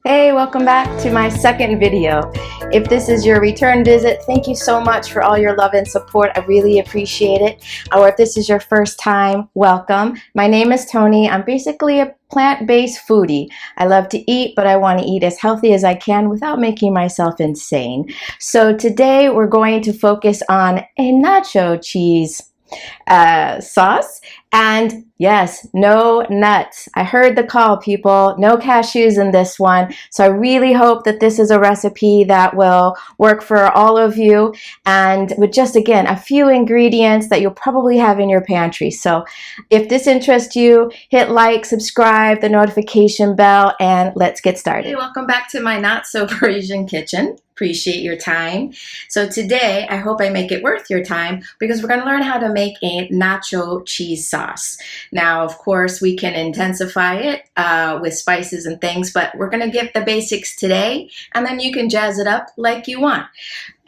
Hey, welcome back to my second video. If this is your return visit, thank you so much for all your love and support. I really appreciate it. Or if this is your first time, welcome. My name is Tony. I'm basically a plant-based foodie. I love to eat, but I want to eat as healthy as I can without making myself insane. So today we're going to focus on a nacho cheese sauce, and yes, no nuts. I heard the call, people. No cashews in this one. So I really hope that this is a recipe that will work for all of you, and with just, again, a few ingredients that you'll probably have in your pantry. So if this interests you, hit like, subscribe, the notification bell, and let's get started. Hey, welcome back to my not so Parisian kitchen. Appreciate your time. So today, I hope I make it worth your time because we're going to learn how to make a nacho cheese sauce. Now, of course, we can intensify it with spices and things, but we're going to give the basics today, and then you can jazz it up like you want.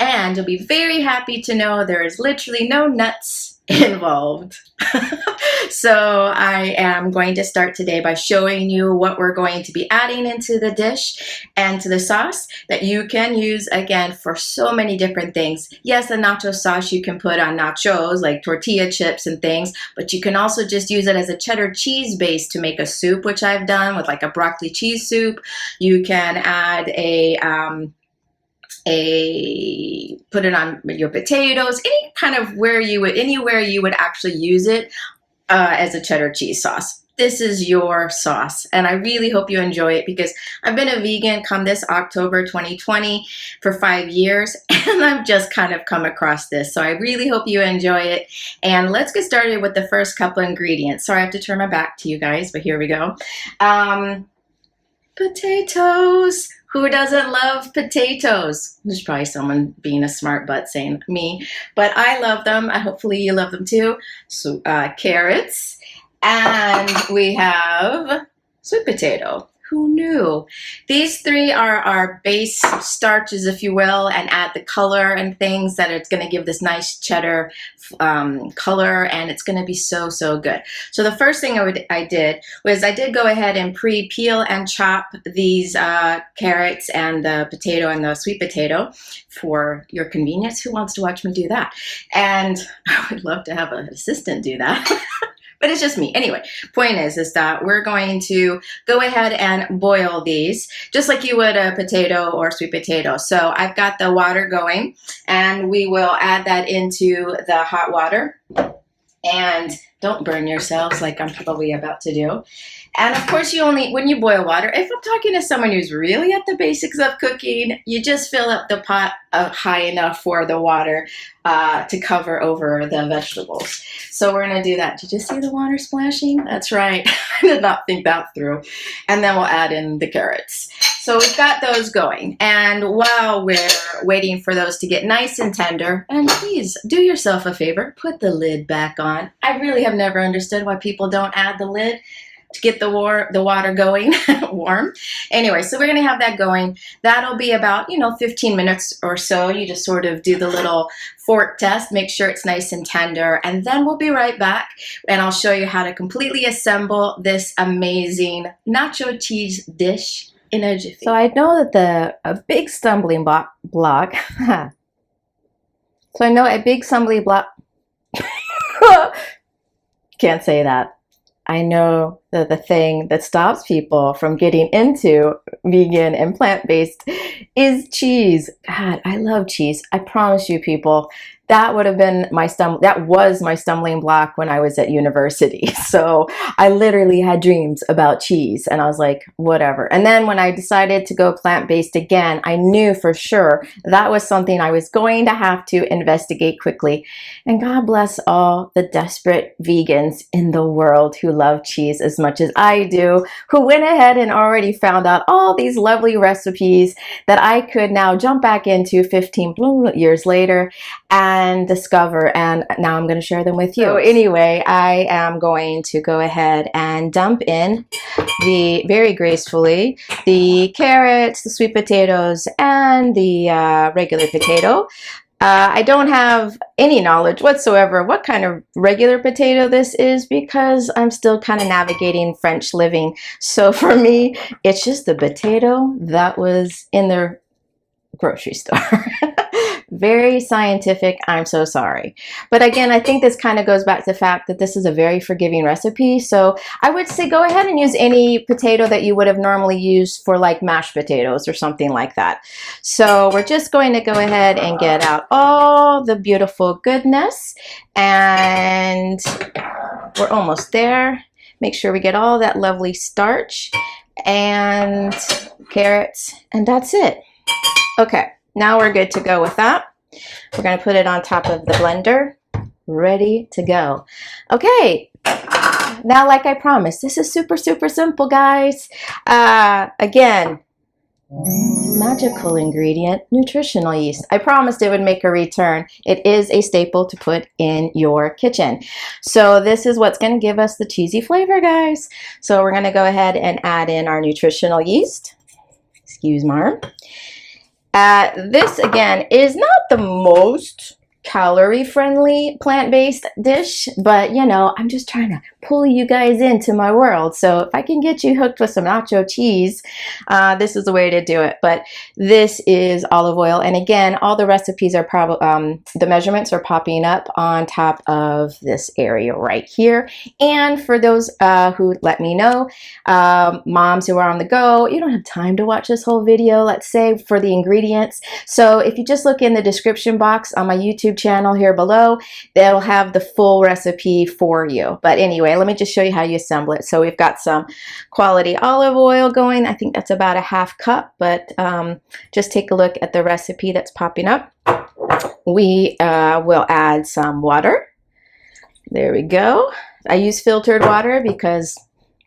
And you'll be very happy to know there is literally no nuts involved. So I am going to start today by showing you what we're going to be adding into the dish and to the sauce that you can use, again, for so many different things. Yes, the nacho sauce you can put on nachos like tortilla chips and things, but you can also just use it as a cheddar cheese base to make a soup, which I've done with like a broccoli cheese soup. You can add put it on your potatoes, anywhere you would actually use it as a cheddar cheese sauce. This is your sauce, and I really hope you enjoy it because I've been a vegan come this October 2020 for 5 years, and I've just kind of come across this. So I really hope you enjoy it. And let's get started with the first couple ingredients. Sorry, I have to turn my back to you guys, but here we go. Potatoes. Who doesn't love potatoes? There's probably someone being a smart butt saying me, but I love them. Hopefully you love them too. So carrots, and we have sweet potato. Who knew? These three are our base starches, if you will, and add the color and things that it's going to give this nice cheddar color, and it's going to be so good. So the first thing I did go ahead and pre-peel and chop these carrots and the potato and the sweet potato for your convenience. Who wants to watch me do that? And I would love to have an assistant do that. But it's just me. Anyway, point is that we're going to go ahead and boil these just like you would a potato or sweet potato. So I've got the water going, and we will add that into the hot water. And don't burn yourselves like I'm probably about to do. And of course, when you boil water, if I'm talking to someone who's really at the basics of cooking, you just fill up the pot high enough for the water to cover over the vegetables. So we're going to do that. Did you see the water splashing? That's right. I did not think that through. And then we'll add in the carrots. So we've got those going. And while we're waiting for those to get nice and tender, and please do yourself a favor, put the lid back on. I really have never understood why people don't add the lid to get the water going warm. Anyway, so we're going to have that going. That'll be about, 15 minutes or so. You just sort of do the little fork test, make sure it's nice and tender, and then we'll be right back, and I'll show you how to completely assemble this amazing nacho cheese dish in a jiffy. So I know that a big stumbling block so I know a big stumbling block can't say that. I know that the thing that stops people from getting into vegan and plant-based is cheese. God, I love cheese. I promise you, people, that was my stumbling block when I was at university. So I literally had dreams about cheese, and I was like, whatever. And then when I decided to go plant-based again, I knew for sure that was something I was going to have to investigate quickly. And God bless all the desperate vegans in the world who love cheese as much as I do, who went ahead and already found out all these lovely recipes that I could now jump back into 15 years later and discover, and now I'm going to share them with you. So anyway, I am going to go ahead and dump in very gracefully the carrots, the sweet potatoes, and the regular potato. I don't have any knowledge whatsoever what kind of regular potato this is because I'm still kind of navigating French living. So for me, it's just the potato that was in their grocery store. Very scientific. I'm so sorry. But again, I think this kind of goes back to the fact that this is a very forgiving recipe. So I would say go ahead and use any potato that you would have normally used for like mashed potatoes or something like that. So we're just going to go ahead and get out all the beautiful goodness. And we're almost there. Make sure we get all that lovely starch and carrots, and that's it. Okay, now we're good to go with that. We're going to put it on top of the blender, ready to go. Okay, now like I promised, this is super, super simple, guys. Again, magical ingredient, nutritional yeast. I promised it would make a return. It is a staple to put in your kitchen. So this is what's going to give us the cheesy flavor, guys. So we're going to go ahead and add in our nutritional yeast. Excuse my arm. This again is not the most calorie-friendly plant-based dish, but you know, I'm just trying to pull you guys into my world. So if I can get you hooked with some nacho cheese, this is the way to do it. But this is olive oil, and again, all the recipes are probably the measurements are popping up on top of this area right here. And for those who let me know, moms who are on the go, you don't have time to watch this whole video, let's say, for the ingredients. So if you just look in the description box on my YouTube channel here below, that'll have the full recipe for you. But anyway, let me just show you how you assemble it. So we've got some quality olive oil going. I think that's about a ½ cup, but just take a look at the recipe that's popping up. We will add some water. There we go. I use filtered water because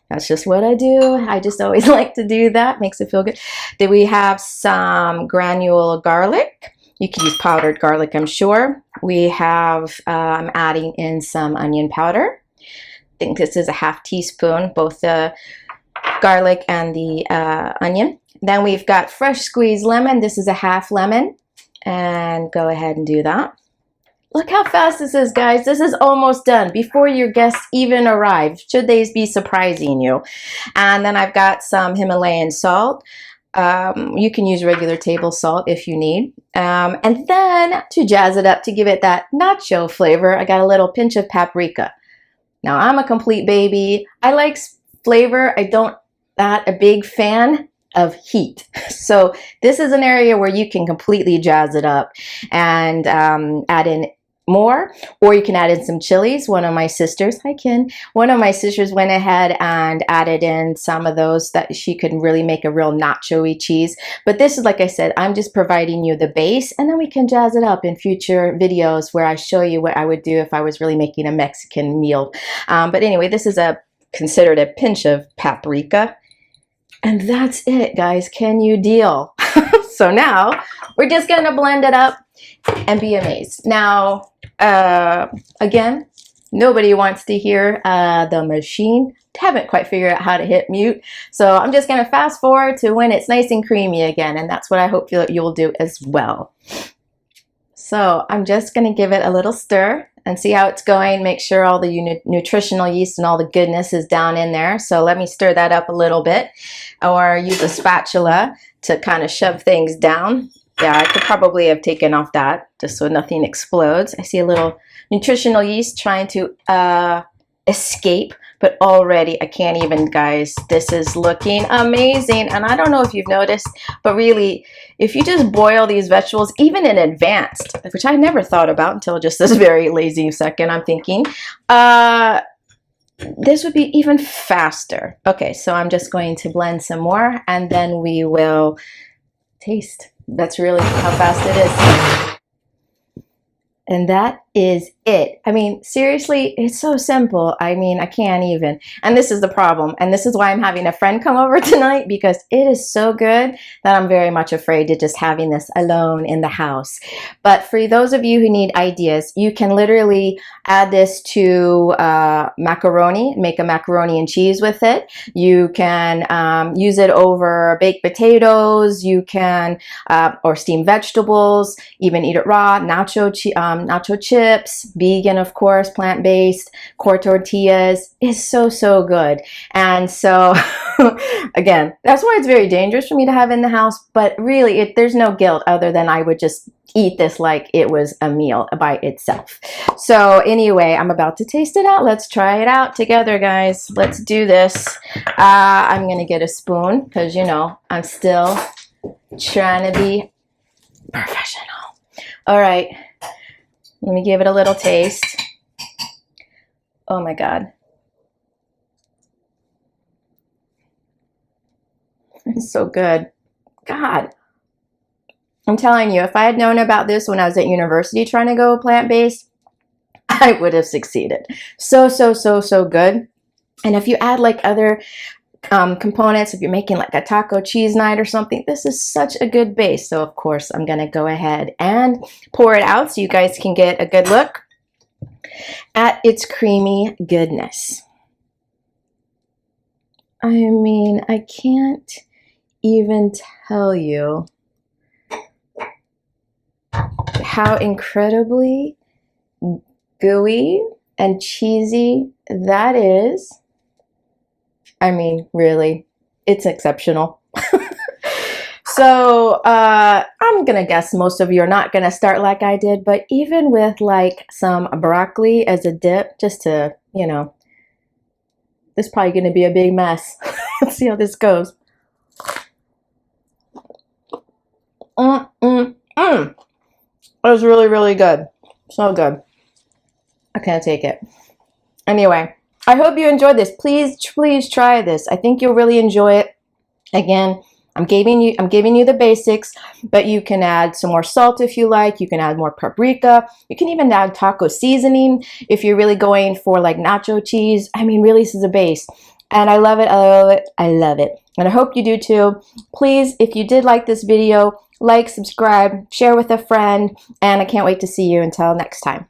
that's just what I do. I just always like to do that. Makes it feel good. Then we have some granule garlic. You can use powdered garlic, I'm sure. We have, I'm adding in some onion powder. I think this is a ½ teaspoon, both the garlic and the onion. Then we've got fresh squeezed lemon. This is a ½ lemon. And go ahead and do that. Look how fast this is, guys. This is almost done before your guests even arrive, should they be surprising you. And then I've got some Himalayan salt. You can use regular table salt if you need. And then to jazz it up, to give it that nacho flavor, I got a little pinch of paprika. Now, I'm a complete baby. I like flavor. I don't not a big fan of heat. So this is an area where you can completely jazz it up and add in more, or you can add in some chilies. One of my sisters, hi Ken, one of my sisters went ahead and added in some of those that she could really make a real nacho-y cheese. But this is, like I said, I'm just providing you the base, and then we can jazz it up in future videos where I show you what I would do if I was really making a Mexican meal. But anyway, this is considered a pinch of paprika. And that's it, guys. Can you deal? So now we're just going to blend it up and be amazed. Now, again, nobody wants to hear the machine. Haven't quite figured out how to hit mute. So I'm just going to fast forward to when it's nice and creamy again. And that's what I hope you'll do as well. So I'm just going to give it a little stir and see how it's going. Make sure all the nutritional yeast and all the goodness is down in there. So let me stir that up a little bit, or use a spatula to kind of shove things down. Yeah, I could probably have taken off that just so nothing explodes. I see a little nutritional yeast trying to escape, but already I can't even, guys. This is looking amazing. And I don't know if you've noticed, but really, if you just boil these vegetables, even in advance, which I never thought about until just this very lazy second, I'm thinking, this would be even faster. Okay, so I'm just going to blend some more, and then we will taste. That's really how fast it is. And that is it. I mean, seriously, it's so simple. I mean, I can't even. And this is the problem. And this is why I'm having a friend come over tonight, because it is so good that I'm very much afraid to just having this alone in the house. But for those of you who need ideas, you can literally add this to macaroni, make a macaroni and cheese with it. You can use it over baked potatoes. You can, or steamed vegetables, even eat it raw, nacho chips, vegan, of course, plant-based, core tortillas is so, so good. And so, again, that's why it's very dangerous for me to have in the house, but really, there's no guilt other than I would just eat this like it was a meal by itself. So anyway, I'm about to taste it out. Let's try it out together, guys. Let's do this. I'm gonna get a spoon because, you know, I'm still trying to be professional. All right, let me give it a little taste. Oh my God. It's so good. God, I'm telling you, if I had known about this when I was at university trying to go plant-based, I would have succeeded. So, so, so, so good. And if you add like other components, if you're making like a taco cheese night or something, this is such a good base. So of course I'm gonna go ahead and pour it out so you guys can get a good look at its creamy goodness. I mean, I can't even tell you how incredibly gooey and cheesy that is. I mean, really, it's exceptional. So I'm gonna guess most of you are not gonna start like I did, but even with like some broccoli as a dip, just to, you know, this is probably gonna be a big mess. Let's see how this goes. It was really, really good. So good. I can't take it. Anyway, I hope you enjoyed this. Please, please try this. I think you'll really enjoy it. Again, I'm giving you the basics, but you can add some more salt if you like. You can add more paprika. You can even add taco seasoning if you're really going for like nacho cheese. I mean, really, this is a base. And I love it, I love it, I love it. And I hope you do too. Please, if you did like this video, like, subscribe, share with a friend, and I can't wait to see you until next time.